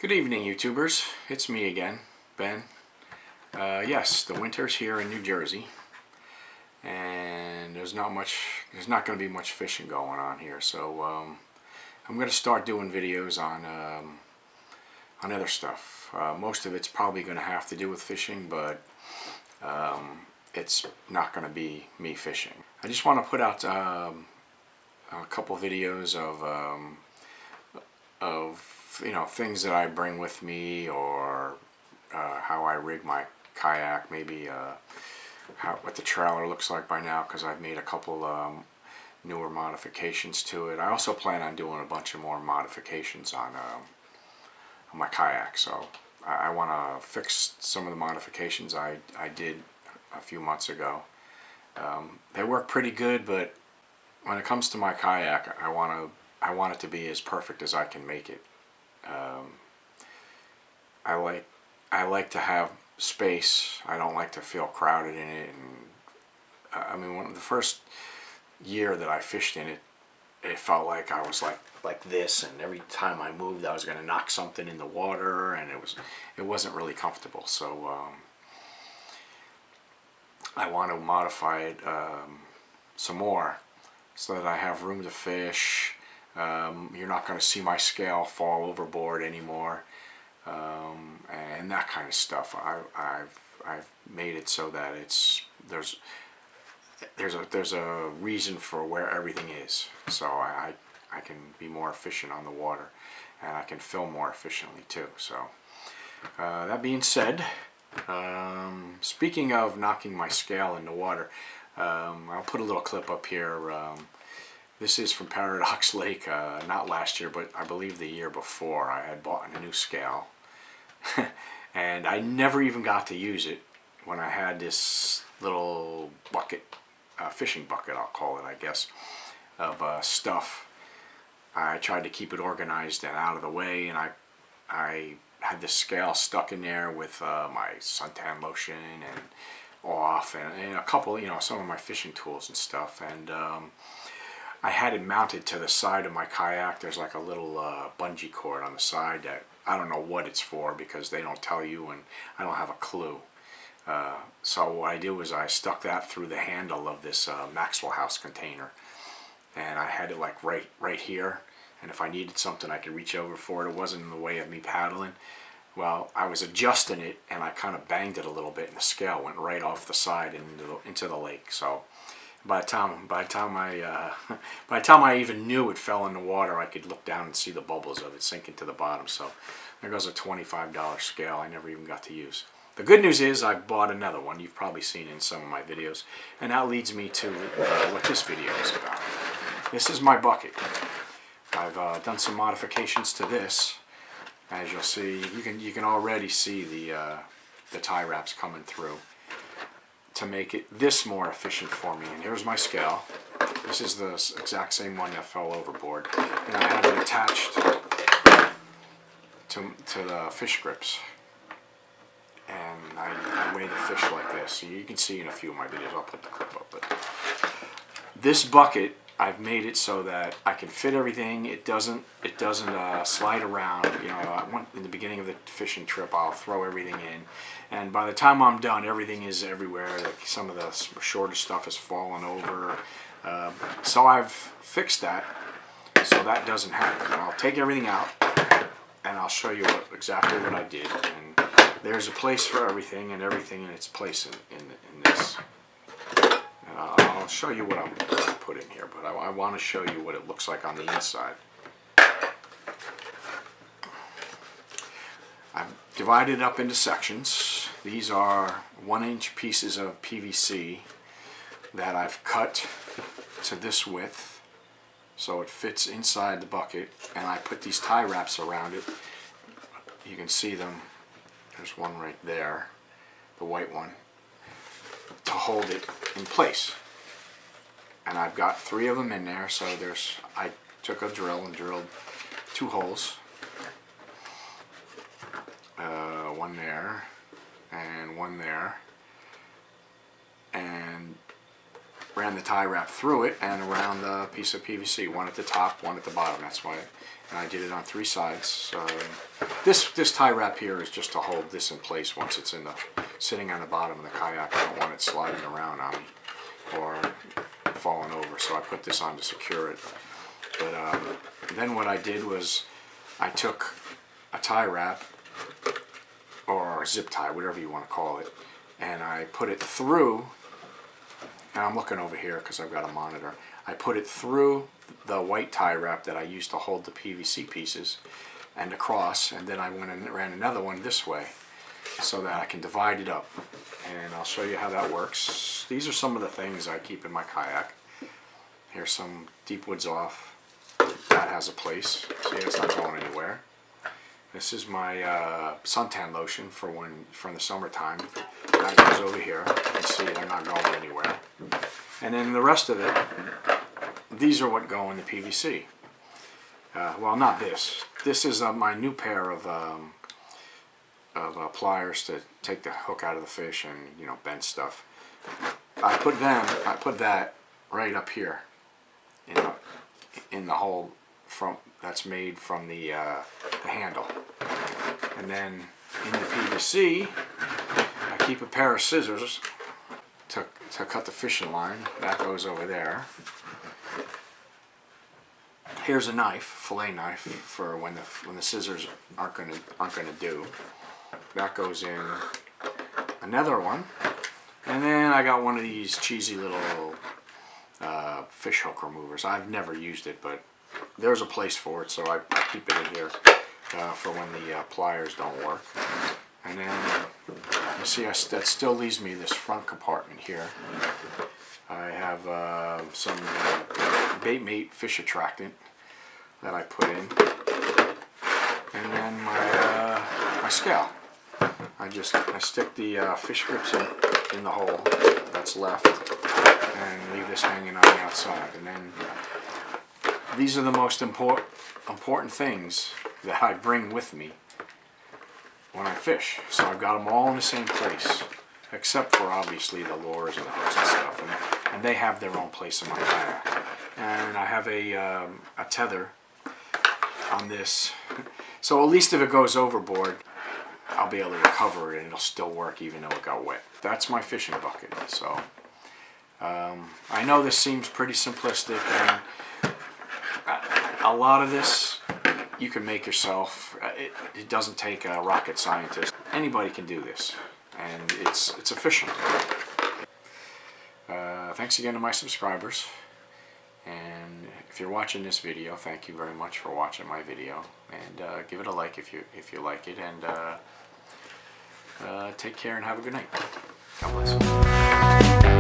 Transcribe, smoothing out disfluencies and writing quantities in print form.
Good evening, YouTubers. It's me again, Ben. Yes, the winter's here in New Jersey, and there's not going to be much fishing going on here. So I'm going to start doing videos on other stuff. Most of it's probably going to have to do with fishing, but it's not going to be me fishing. I just want to put out a couple videos of things that I bring with me, or how I rig my kayak, maybe what the trailer looks like by now, because I've made a couple newer modifications to it. I also plan on doing a bunch of more modifications on my kayak, so I want to fix some of the modifications I did a few months ago. They work pretty good, but when it comes to my kayak, I want it to be as perfect as I can make it. I like to have space. I don't like to feel crowded in it. And I mean, the first year that I fished in it, it felt like I was like this, and every time I moved, I was going to knock something in the water, and it wasn't really comfortable. So I want to modify it some more so that I have room to fish. You're not going to see my scale fall overboard anymore, and that kind of stuff. I've made it so that there's a reason for where everything is, so I can be more efficient on the water, and I can film more efficiently too. So that being said, speaking of knocking my scale in the water, I'll put a little clip up here. This is from Paradox Lake, not last year, but I believe the year before. I had bought a new scale, and I never even got to use it when I had this little bucket, fishing bucket I'll call it, I guess, of stuff. I tried to keep it organized and out of the way, and I had this scale stuck in there with my suntan lotion and off, and a couple, some of my fishing tools and stuff, and I had it mounted to the side of my kayak. There's like a little bungee cord on the side that I don't know what it's for, because they don't tell you, and I don't have a clue. So what I did was I stuck that through the handle of this Maxwell House container, and I had it like right here, and if I needed something I could reach over for it. It wasn't in the way of me paddling. Well, I was adjusting it, and I kind of banged it a little bit, and the scale went right off the side into the lake. So by the time I even knew it fell in the water, I could look down and see the bubbles of it sinking to the bottom. So there goes a $25 scale I never even got to use. The good news is I bought another one. You've probably seen it in some of my videos, and that leads me to what this video is about. This is my bucket. I've done some modifications to this. As you'll see, you can already see the tie wraps coming through to make it this more efficient for me. And here's my scale. This is the exact same one that fell overboard, and I have it attached to the fish grips, and I weigh the fish like this. So you can see in a few of my videos. I'll put the clip up. But this bucket, I've made it so that I can fit everything. It doesn't slide around. In the beginning of the fishing trip, I'll throw everything in, and by the time I'm done, everything is everywhere. Like some of the shorter stuff has fallen over. So I've fixed that so that doesn't happen. And I'll take everything out, and I'll show you exactly what I did. And there's a place for everything, and everything in its place in this. I'll show you what I'm going to put in here, but I want to show you what it looks like on the inside. I've divided it up into sections. These are 1-inch pieces of PVC that I've cut to this width so it fits inside the bucket, and I put these tie wraps around it. You can see them. There's one right there, the white one, to hold it in place. And I've got 3 of them in there, so I took a drill and drilled 2 holes. One there, and one there. And ran the tie wrap through it and around the piece of PVC, one at the top, one at the bottom. That's why, and I did it on 3 sides. This tie wrap here is just to hold this in place once it's sitting on the bottom of the kayak. I don't want it sliding around on me or falling over, so I put this on to secure it. But then what I did was I took a tie wrap, or a zip tie, whatever you want to call it, and I put it through, and I'm looking over here because I've got a monitor. I put it through the white tie wrap that I used to hold the PVC pieces and across, and then I went and ran another one this way so that I can divide it up. And I'll show you how that works. These are some of the things I keep in my kayak. Here's some deep woods off. That has a place. See, it's not going anywhere. This is my suntan lotion for the summertime. That goes over here. You can see they're not going anywhere. And then the rest of it, these are what go in the PVC. Well, not this. This is my new pair of pliers to take the hook out of the fish and, you know, bend stuff. I put that right up here in the hole that's made from the handle. And then in the PVC, I keep a pair of scissors to cut the fishing line. That goes over there. Here's a knife, fillet knife, for when the scissors aren't gonna do. That goes in another one. And then I got one of these cheesy little fish hook removers. I've never used it, but there's a place for it, so I keep it in here for when the pliers don't work. And then you see that still leaves me this front compartment here. I have some bait mate fish attractant that I put in, and then my scale. I stick the fish grips in the hole that's left and leave this hanging on the outside. And then these are the most important things that I bring with me when I fish. So I've got them all in the same place, except for obviously the lures and the hooks and stuff, and they have their own place in my kayak. And I have a tether on this, so at least if it goes overboard, I'll be able to recover it and it'll still work even though it got wet. That's my fishing bucket. So I know this seems pretty simplistic, and a lot of this you can make yourself. It doesn't take a rocket scientist. Anybody can do this, and it's efficient. Thanks again to my subscribers, and if you're watching this video, thank you very much for watching my video, and give it a like if you like it, and take care and have a good night. God bless.